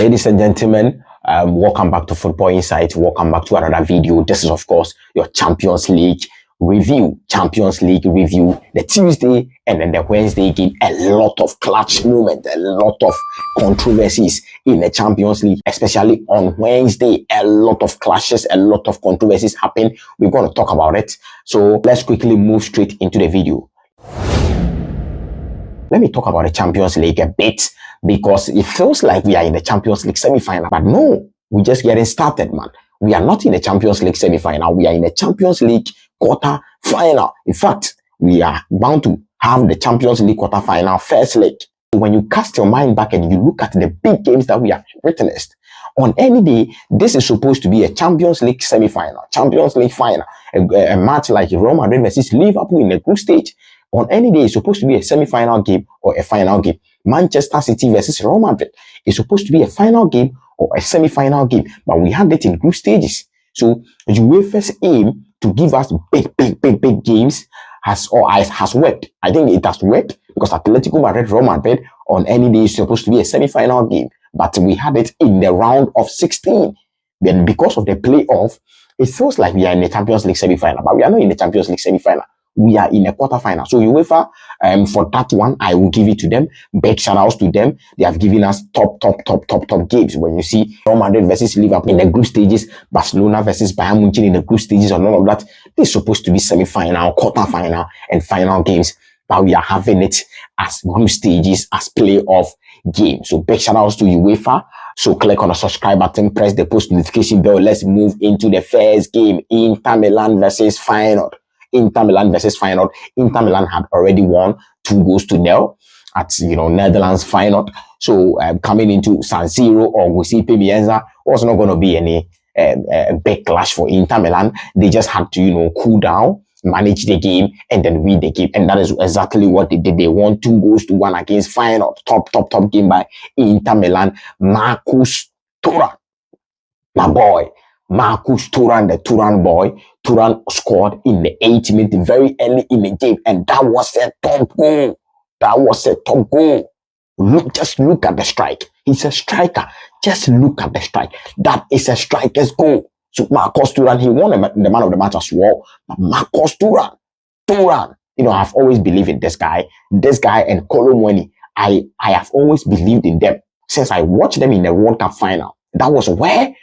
Ladies and gentlemen, welcome back to Football Insight. Welcome back to another video. This is, of course, your Champions League review. Champions League review, the Tuesday and then the Wednesday game. A lot of clutch moments, a lot of controversies in the Champions League, especially on Wednesday. A lot of clashes, a lot of controversies happen. We're going to talk about it. So let's quickly move straight into the video. Let me talk about the Champions League a bit, because it feels like we are in the Champions League semi-final. But no, we're just getting started, man. We are not in the Champions League semi-final. We are in the Champions League quarter-final. In fact, we are bound to have the Champions League quarter-final first leg. When you cast your mind back and you look at the big games that we have witnessed, on any day, this is supposed to be a Champions League semi-final, Champions League final, a match like Real Madrid versus Liverpool in the group stage. On any day, it's supposed to be a semi-final game or a final game. Manchester City versus Real Madrid is supposed to be a final game or a semi-final game, but we had it in group stages. So UEFA's aim to give us big games has worked. I think it has worked, because Atletico Madrid, Real Madrid on any day is supposed to be a semi-final game, but we had it in the round of 16. Then because of the playoff, it feels like we are in the Champions League semi-final, but we are not in the Champions League semi-final. We are in a quarterfinal. So UEFA, for that one, I will give it to them. Big shout outs to them. They have given us top games. When you see Real Madrid versus Liverpool in the group stages, Barcelona versus Bayern Munich in the group stages, and all of that, they're supposed to be semi-final, quarterfinal, and final games. But we are having it as group stages, as playoff games. So big shout outs to UEFA. So click on the subscribe button, press the post notification bell. Let's move into the first game. Inter Milan versus Feyenoord. Inter Milan versus Feyenoord. Inter Milan had already won 2-0 at Netherlands Feyenoord. So coming into San Siro or Giuseppe Meazza was not going to be any big clash for Inter Milan. They just had to cool down, manage the game, and then win the game. And that is exactly what they did. They won 2-1 against Feyenoord. Top game by Inter Milan. Marcus Thuram, my boy. Marcus Thuram, the Thuram boy. Thuram scored in the 8th minute, very early in the game, and that was a top goal. That was a top goal. Just look at the strike. He's a striker. Just look at the strike. That is a striker's goal. So Marcus Thuram, he won the man of the match as well. But Marcus Thuram, I've always believed in this guy and Colomwani. I have always believed in them since I watched them in the World Cup final. That was where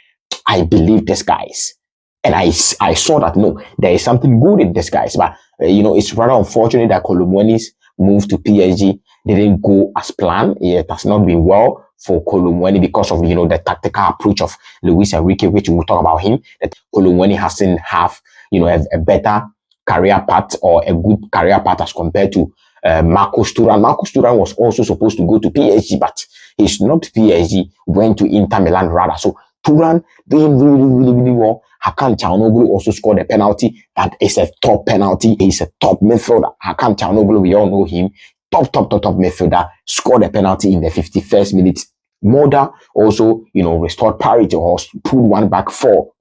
I believe these guys. And I saw that, no, there is something good in these guys. But, it's rather unfortunate that Colomwani's move to PSG didn't go as planned. It has not been well for Colomwani because of, the tactical approach of Luis Enrique, which we'll talk about him. That Colomwani hasn't have, a better career path or a good career path as compared to Marcus Thuram. Marcus Thuram was also supposed to go to PSG, but he's not PSG, went to Inter Milan rather. So Thuram doing really well. Hakan Çalhanoğlu also scored a penalty. That is a top penalty. He's a top midfielder. Hakan Çalhanoğlu, we all know him. Top midfielder. Scored a penalty in the 51st minute. Moda also, restored parity or pulled one back for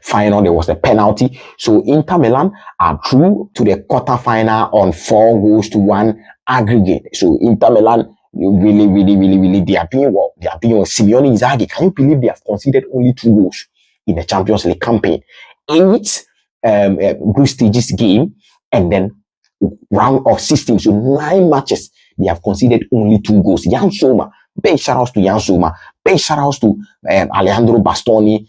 final. There was a penalty. So Inter Milan are through to the quarterfinal on 4-1 aggregate. So Inter Milan really, they are doing well. They are doing well. Simeone Inzaghi, can you believe they have conceded only 2 goals in the Champions League campaign? 8 group stages game, and then round of 16. So 9 matches, they have conceded only 2 goals. Jan Sommer, big shout outs to Jan Sommer. Big shout outs to Alejandro Bastoni,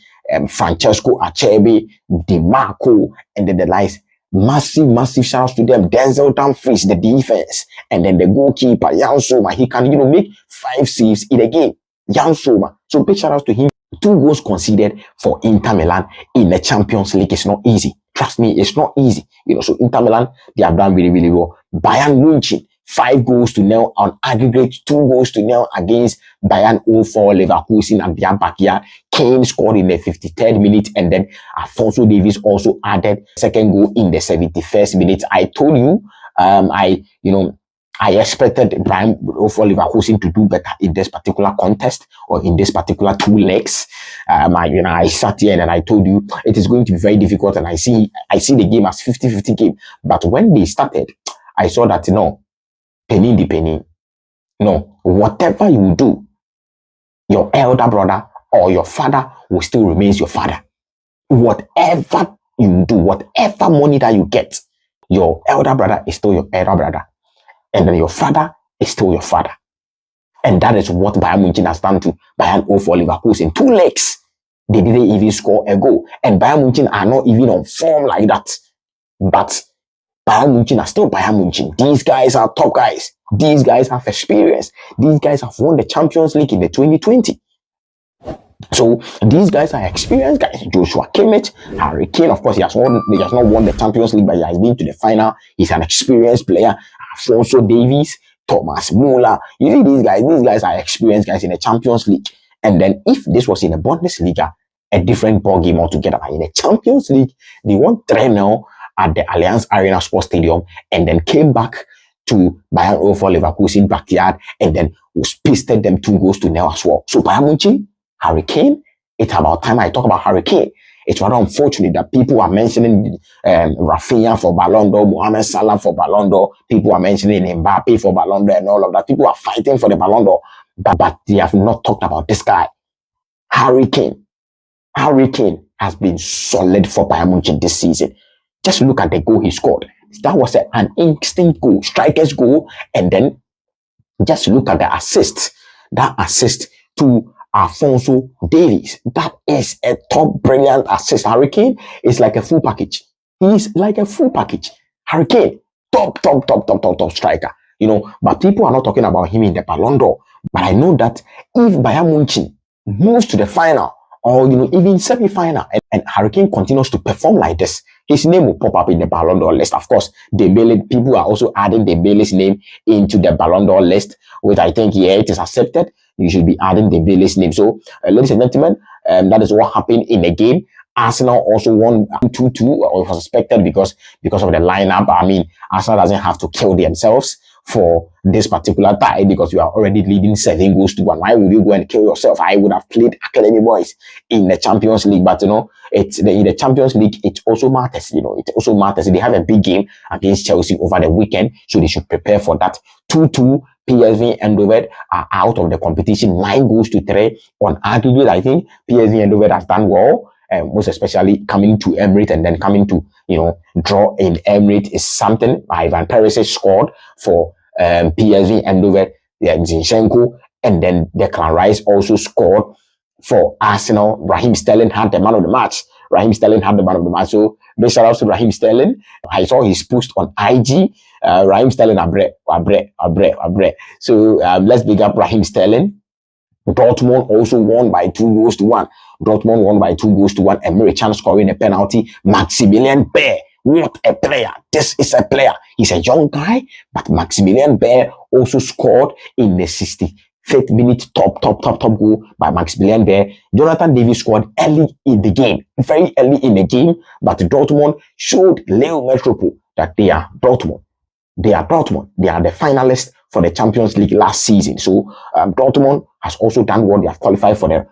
Francesco Acerbi, Di Marco, and then the likes. Massive shout outs to them. Denzel Dumfries, the defense, and then the goalkeeper, Jan Sommer. He can, make 5 saves in a game. Jan Sommer. So big shout outs to him. 2 goals conceded for Inter Milan in the Champions League. It's not easy. Trust me, it's not easy. So Inter Milan, they have done really well. Bayern Munich, 5-0 on aggregate, 2-0 against Bayern 0-4 Leverkusen at their backyard. Kane scored in the 53rd minute, and then Alphonso Davies also added second goal in the 71st minute. I told you, I expected Bayern for Leverkusen to do better in this particular contest or in this particular 2 legs. I sat here and I told you it is going to be very difficult, and I see the game as 50-50 game. But when they started, I saw that penny. No, whatever you do, your elder brother or your father will still remain your father. Whatever you do, whatever money that you get, your elder brother is still your elder brother. And then your father is still your father. And that is what Bayern Munich has done to Bayern 0 Liverpool in 2 legs. They didn't even score a goal. And Bayern Munich are not even on form like that. But Bayern Munich are still Bayern Munich. These guys are top guys. These guys have experience. These guys have won the Champions League in the 2020. So these guys are experienced guys. Joshua Kimmich, Harry Kane, of course, he has not won the Champions League, but he has been to the final. He's an experienced player. Alphonso Davies, Thomas Muller. You see, these guys are experienced guys in the Champions League. And then if this was in the Bundesliga, a different ball game altogether. But in the Champions League, they won 3-0 at the Allianz Arena Sports Stadium and then came back to Bayern 0 Leverkusen backyard and then pasted them 2-0 as well. So Bayern Munich, Harry Kane, it's about time I talk about Harry Kane. It's rather unfortunate that people are mentioning Rafinha for Ballon d'Or, Mohamed Salah for Ballon d'Or. People are mentioning Mbappe for Ballon d'Or and all of that. People are fighting for the Ballon d'Or, but they have not talked about this guy, Harry Kane. Harry Kane has been solid for Bayern Munich this season. Just look at the goal he scored. That was an instant goal, striker's goal, and then just look at the assist. That assist to Alphonso Davies. That is a top brilliant assist. Harry Kane is like a full package. He's like a full package. Harry Kane, top striker. You know, but people are not talking about him in the Ballon d'Or. But I know that if Bayern Munich moves to the final, or even semi-final, and Harry Kane continues to perform like this, his name will pop up in the Ballon d'Or list. Of course, people are also adding Dembele's name into the Ballon d'Or list, which I think, yeah, it is accepted. You should be adding Dembele's name. So, ladies and gentlemen, that is what happened in the game. Arsenal also won 2-2, or was expected because of the lineup. I mean, Arsenal doesn't have to kill themselves for this particular tie because you are already leading 7-1. Why would you go and kill yourself? I would have played Academy Boys in the Champions League, but in the Champions League, it also matters. It also matters. They have a big game against Chelsea over the weekend, so they should prepare for that. 2-2. PSG and Eindhoven are out of the competition, 9-3 on aggregate. I think PSG and Eindhoven has done well. Most especially coming to Emirates and then coming to, draw in Emirates is something. Ivan Perisic scored for PSG and Eindhoven, Zinchenko, and then Declan Rice also scored for Arsenal. Raheem Sterling had the man of the match. So big shout out to Raheem Sterling. I saw his post on IG. Raheem Sterling abre. So let's big up Raheem Sterling. Dortmund also won by 2-1. Emre Can scoring a penalty. Maximilian Baer, what a player. This is a player. He's a young guy, but Maximilian Baer also scored in the 65th minute. Top goal by Maximilian Baer. Jonathan David scored early in the game, very early in the game, but Dortmund showed Leo Metropole that they are Dortmund. They are the finalists for the Champions League last season. So Dortmund has also done what they have qualified for the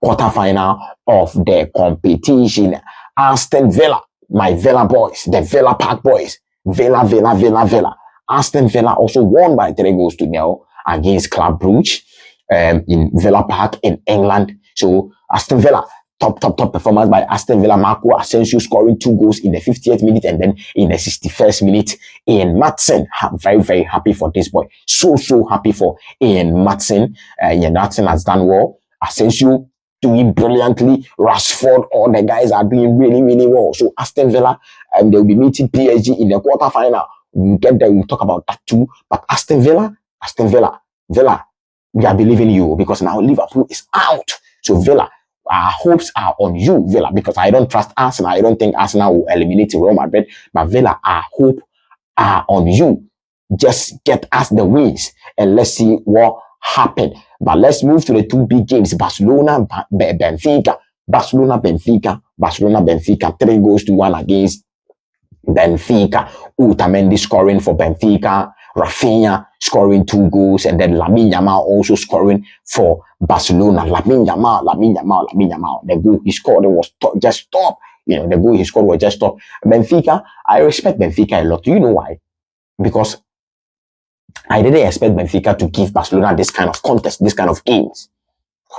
quarterfinal of the competition. Aston Villa, my Villa boys, the Villa Park boys, Villa. Aston Villa also won by 3-0 against Club Brugge in Villa Park in England. So Aston Villa, top performance by Aston Villa. Marco Asensio scoring 2 goals in the 50th minute and then in the 61st minute. Ian Maatsen, very happy for this boy. So happy for Ian Maatsen. Ian Maatsen has done well. Asensio doing brilliantly. Rashford, all the guys are doing really well. So Aston Villa, they'll be meeting PSG in the quarterfinal. We'll get there, we'll talk about that too. But Aston Villa, we are believing you because now Liverpool is out. So Villa, our hopes are on you, Villa, because I don't trust Arsenal. I don't think Arsenal will eliminate Real Madrid. But Villa, our hope are on you. Just get us the wins and let's see what happened. But let's move to the 2 big games. Barcelona, Benfica. Barcelona, Benfica. 3-1 against Benfica. Otamendi scoring for Benfica. Rafinha scoring 2 goals, and then Lamine Yamal also scoring for Barcelona. Lamine Yamal. The goal he scored was just top. The goal he scored was just top. Benfica, I respect Benfica a lot. Do you know why? Because I didn't expect Benfica to give Barcelona this kind of contest, this kind of games.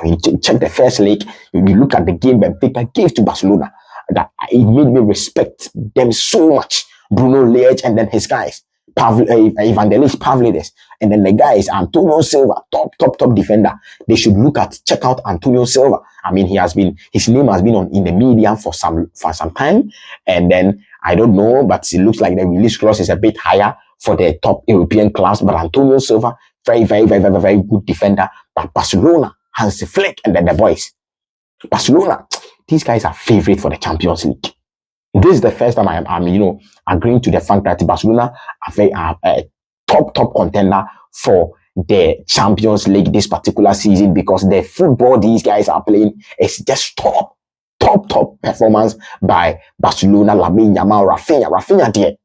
You check the first leg, you look at the game Benfica gave to Barcelona, that it made me respect them so much. Bruno Liege and then his guys, Evangelis Pavlidis, and then the guys, Antonio Silva, top defender. They should check out Antonio Silva. I mean, his name has been in the media for some time, and then I don't know, but it looks like the release clause is a bit higher for the top European clubs. But Antonio Silva, very good defender. But Barcelona, Hansi Flick, and then the boys. Barcelona, these guys are favorite for the Champions League. This is the first time I'm agreeing to the fact that Barcelona are a top contender for the Champions League this particular season, because the football these guys are playing is just top performance by Barcelona. Lamine Yamal, Rafinha there.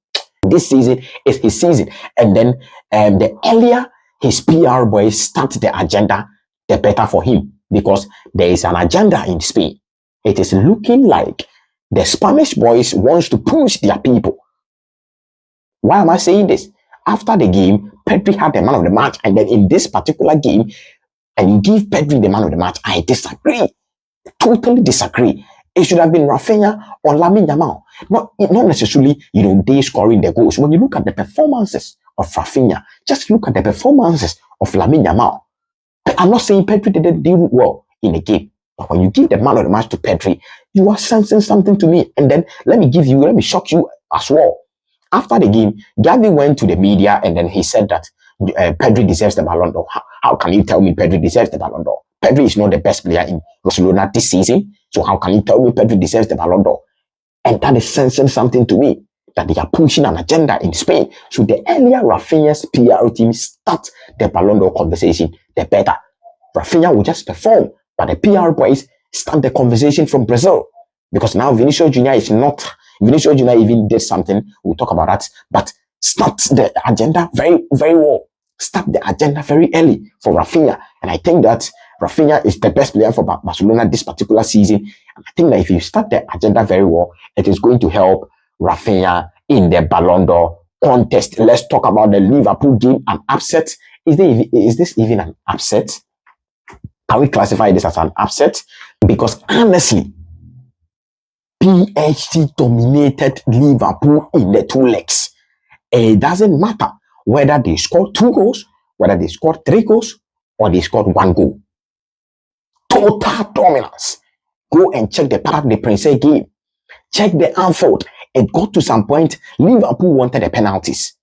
This season is his season, and then the earlier his PR boys start the agenda, the better for him, because there is an agenda in Spain. It is looking like the Spanish boys wants to push their people. Why am I saying this? After the game, Pedri had the man of the match, and then in this particular game, and you give Pedri the man of the match, I disagree. Totally disagree. It should have been Rafinha or Lamine Yamal. Not necessarily, they scoring the goals. When you look at the performances of Rafinha, just look at the performances of Lamine Yamal. I'm not saying Pedri didn't do well in the game, but when you give the man of the match to Pedri, you are sensing something to me. And then let me shock you as well. After the game, Gavi went to the media and then he said that Pedri deserves the Ballon d'Or. How can you tell me Pedri deserves the Ballon d'Or? Pedri is not the best player in Barcelona this season, so how can you tell me Pedri deserves the Ballon d'Or? And that is sensing something to me, that they are pushing an agenda in Spain. So the earlier Rafinha's PR team start the Ballon d'Or conversation, the better. Rafinha will just perform, but the PR boys start the conversation from Brazil, because now Vinicius Junior even did something. We'll talk about that, but start the agenda very well. Start the agenda very early for Rafinha, and I think that Rafinha is the best player for Barcelona this particular season. And I think that if you start the agenda very well, it is going to help Rafinha in the Ballon d'Or contest. Let's talk about the Liverpool game, an upset. Is this even an upset? Can we classify this as an upset? Because honestly, PSG dominated Liverpool in the two legs. It doesn't matter whether they scored 2 goals, whether they scored 3 goals, or they scored 1 goal. Total dominance. Go and check the Parc des Princes game. Check the Anfield. It got to some point, Liverpool wanted the penalties.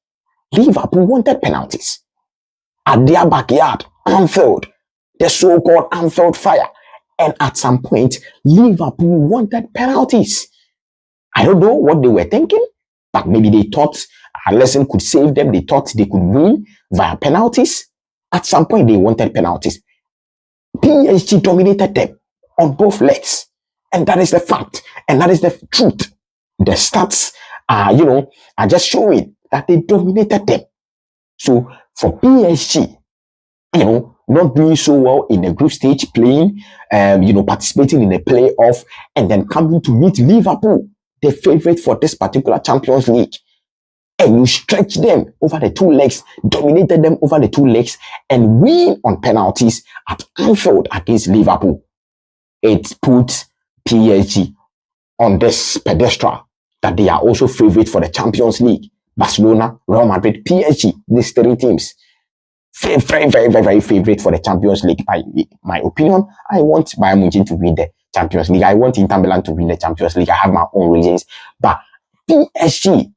At their backyard, Anfield, the so-called Anfield fire. And at some point, Liverpool wanted penalties. I don't know what they were thinking, but maybe they thought a lesson could save them. They thought they could win via penalties. At some point, they wanted penalties. PSG dominated them on both legs. And that is the fact. And that is the truth. The stats are just showing that they dominated them. So for PSG, not doing so well in the group stage, playing, participating in a playoff, and then coming to meet Liverpool, the favorite for this particular Champions League, and you stretch them over the 2 legs, dominated them over the 2 legs, and win on penalties at Anfield against Liverpool. It puts PSG on this pedestal that they are also favorite for the Champions League. Barcelona, Real Madrid, PSG, these 3 teams. Very favorite for the Champions League. By my opinion, I want Bayern Munich to win the Champions League. I want Inter Milan to win the Champions League. I have my own reasons. But PSG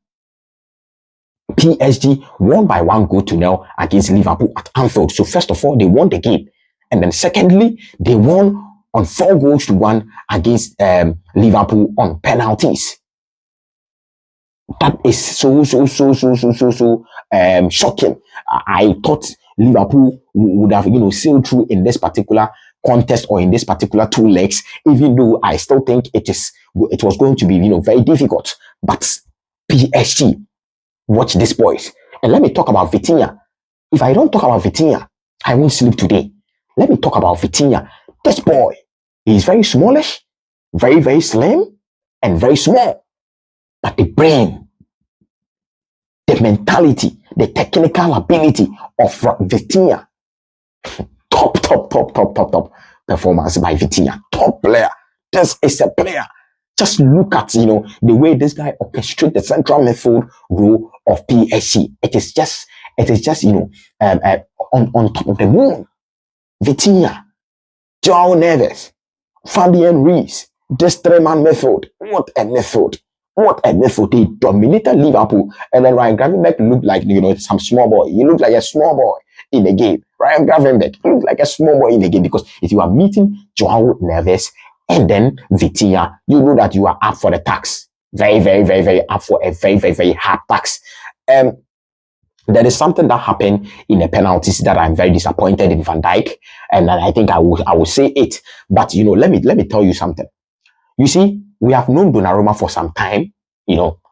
won by 1-0 against Liverpool at Anfield. So first of all, they won the game. And then secondly, they won on 4-1 against Liverpool on penalties. That is so shocking. I thought Liverpool would have, sailed through in this particular contest or in this particular 2 legs, even though I still think it was going to be, very difficult. But PSG, watch these boys. And let me talk about Vitinha. If I don't talk about Vitinha, I won't sleep today. Let me talk about Vitinha. This boy, he's very smallish, very slim, and very small. But the brain, the mentality, the technical ability of Vitinha, top. performance by Vitinha. Top player. This is a player. Just look at, the way this guy orchestrates the central midfield role of PSG. It is just, on top of the moon. Vitinha, João Neves, Fabian Ruiz, this three-man midfield. What a midfield. What a midfield. They dominated Liverpool. And then Ryan Gravenberch looked like, some small boy. He looked like a small boy in the game. Ryan Gravenberch looked like a small boy in the game, because if you are meeting João Neves and then Vitinha, you know that you are up for the tax. Very, very, very, very up for a very, very, very hard tax. There is something that happened in the penalties that I'm very disappointed in Van Dijk, and I think I will say it. But let me tell you something. You see, we have known Donnarumma for some time.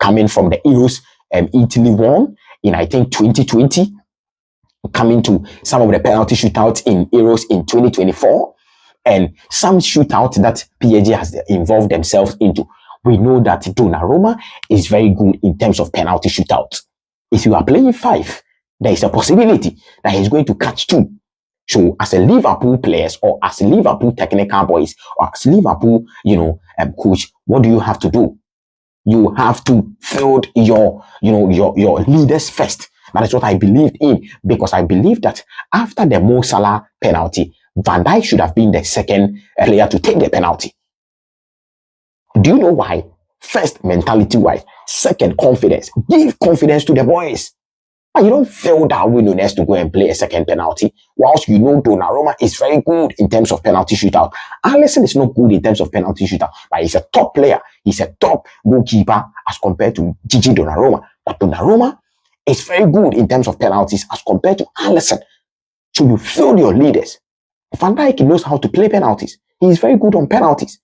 Coming from the Euros, Italy won in I think 2020, coming to some of the penalty shootouts in Euros in 2024, and some shootouts that PSG has involved themselves into. We know that Donnarumma is very good in terms of penalty shootouts. If you are playing 5, there is a possibility that he's going to catch 2. So as a Liverpool players, or as Liverpool technical boys, or as Liverpool, coach, what do you have to do? You have to field your leaders first. That is what I believed in, because I believe that after the Mo Salah penalty, Van Dijk should have been the second player to take the penalty. Do you know why? First, mentality-wise. Second, confidence. Give confidence to the boys. But you don't feel that willingness to go and play a second penalty, whilst Donnarumma is very good in terms of penalty shootout. Alisson is not good in terms of penalty shootout, but he's a top player. He's a top goalkeeper as compared to Gigi Donnarumma. But Donnarumma is very good in terms of penalties as compared to Alisson. So you feel your leaders. Van Dijk knows how to play penalties. He is very good on penalties.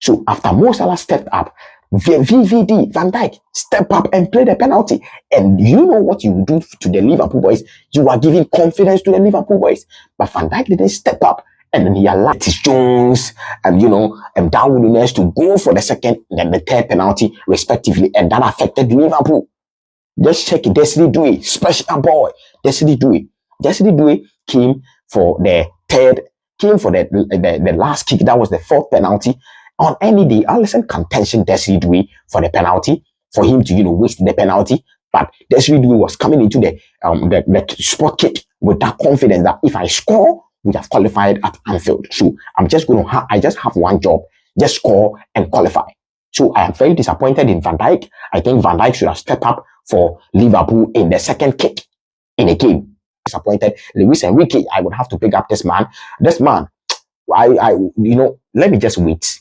So after Mo Salah stepped up, VVD, Van Dijk, step up and play the penalty. And you know what you do to the Liverpool boys? You are giving confidence to the Liverpool boys. But Van Dijk didn't step up. And then he allowed Jones and, Darwin Núñez to go for the second and then the third penalty, respectively. And that affected Liverpool. Just check it. Destiny Due, special boy. Destiny Due. Destiny Due came for the last kick. That was the 4th penalty. On any day, Alisson can tension Destiny Due for the penalty, for him to, waste the penalty. But Destiny Due was coming into the spot kick with that confidence that if I score, we have qualified at Anfield. So I just have one job, just score and qualify. So I am very disappointed in Van Dijk. I think Van Dijk should have stepped up for Liverpool in the second kick in a game. Disappointed. Luis Enrique, I would have to pick up this man. This man, let me just wait.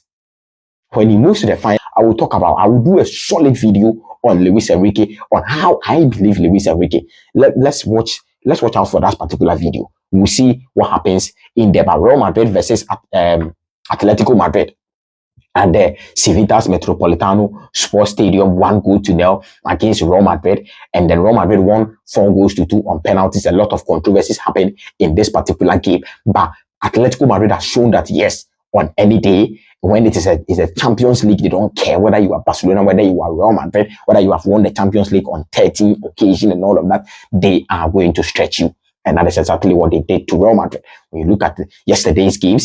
When he moves to the final, I will do a solid video on Luis Enrique, on how I believe Luis Enrique. Let's watch out for that particular video. We'll see what happens in the Real Madrid versus Atletico Madrid and the Civitas Metropolitano Sports Stadium, 1-0 against Real Madrid. And then Real Madrid won 4-2 on penalties. A lot of controversies happened in this particular game. But Atletico Madrid has shown that, yes, on any day, when it is a Champions League, they don't care whether you are Barcelona, whether you are Real Madrid, whether you have won the Champions League on 13 occasions and all of that, they are going to stretch you. And that is exactly what they did to Real Madrid. When you look at yesterday's game,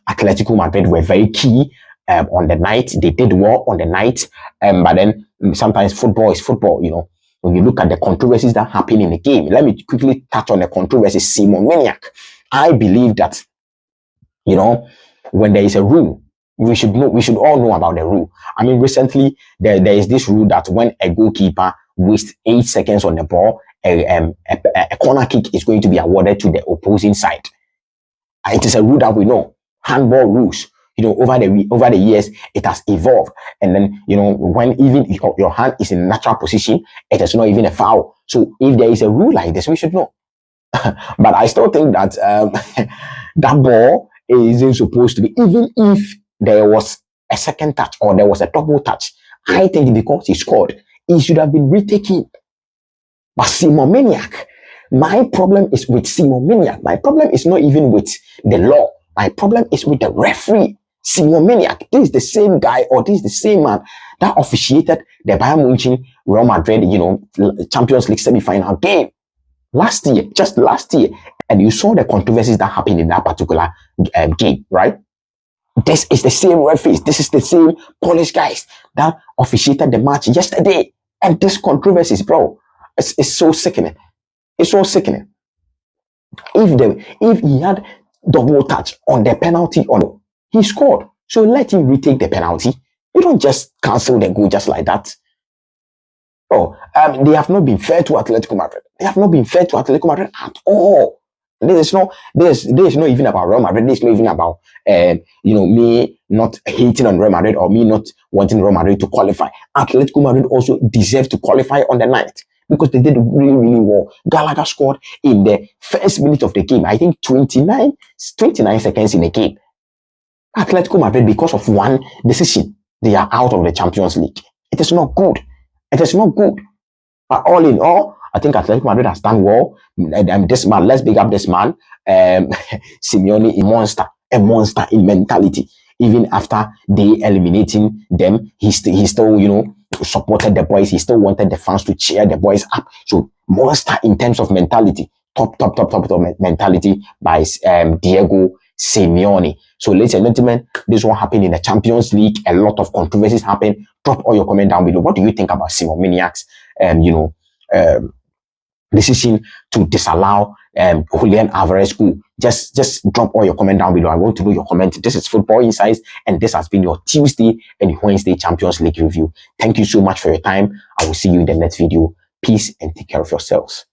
Atletico Madrid were very key on the night. They did well on the night. But then sometimes football is football, When you look at the controversies that happen in the game, let me quickly touch on the controversy. Simon Maniac. I believe that, when there is a rule, we should all know about the rule. I mean, recently there is this rule that when a goalkeeper wastes 8 seconds on the ball, a corner kick is going to be awarded to the opposing side. It is a rule that we know. Handball rules. Over the years, it has evolved. And then, when even your hand is in natural position, it is not even a foul. So if there is a rule like this, we should know. But I still think that that ball isn't supposed to be, even if there was a second touch or there was a double touch, I think because he scored, he should have been retaken. But Simon Maniac, my problem is with Simon Maniac. My problem is not even with the law. My problem is with the referee. Simon Maniac, this is the same guy, or this is the same man that officiated the Bayern Munich Real Madrid, Champions League semi-final game just last year. and you saw the controversies that happened in that particular game, right? This is the same referees. This is the same Polish guys that officiated the match yesterday. And this controversies, bro, it's so sickening. It's so sickening. If he had double touch on the penalty, on he scored. So let him retake the penalty. You don't just cancel the goal just like that. Oh, they have not been fair to Atletico Madrid. They have not been fair to Atletico Madrid at all. This is not even about Real Madrid. This is not even about me not hating on Real Madrid or me not wanting Real Madrid to qualify. Atletico Madrid also deserve to qualify on the night because they did really, really well. Gallagher scored in the first minute of the game. I think 29 seconds in the game. Atletico Madrid, because of one decision, they are out of the Champions League. It is not good. It is not good. But all in all, I think Atletico Madrid has done well. This man, let's big up this man. Simeone, a monster in mentality. Even after they eliminating them, he still, supported the boys. He still wanted the fans to cheer the boys up. So monster in terms of mentality. Top mentality by Diego Simeone. So ladies and gentlemen, this is what happened in the Champions League. A lot of controversies happened. Drop all your comment down below. What do you think about Simon Maniac's decision to disallow Julian Alvarez goal? Just drop all your comment down below. I want to know your comment. This is Football Insights, and this has been your Tuesday and Wednesday Champions League review. Thank you so much for your time. I will see you in the next video. Peace and take care of yourselves.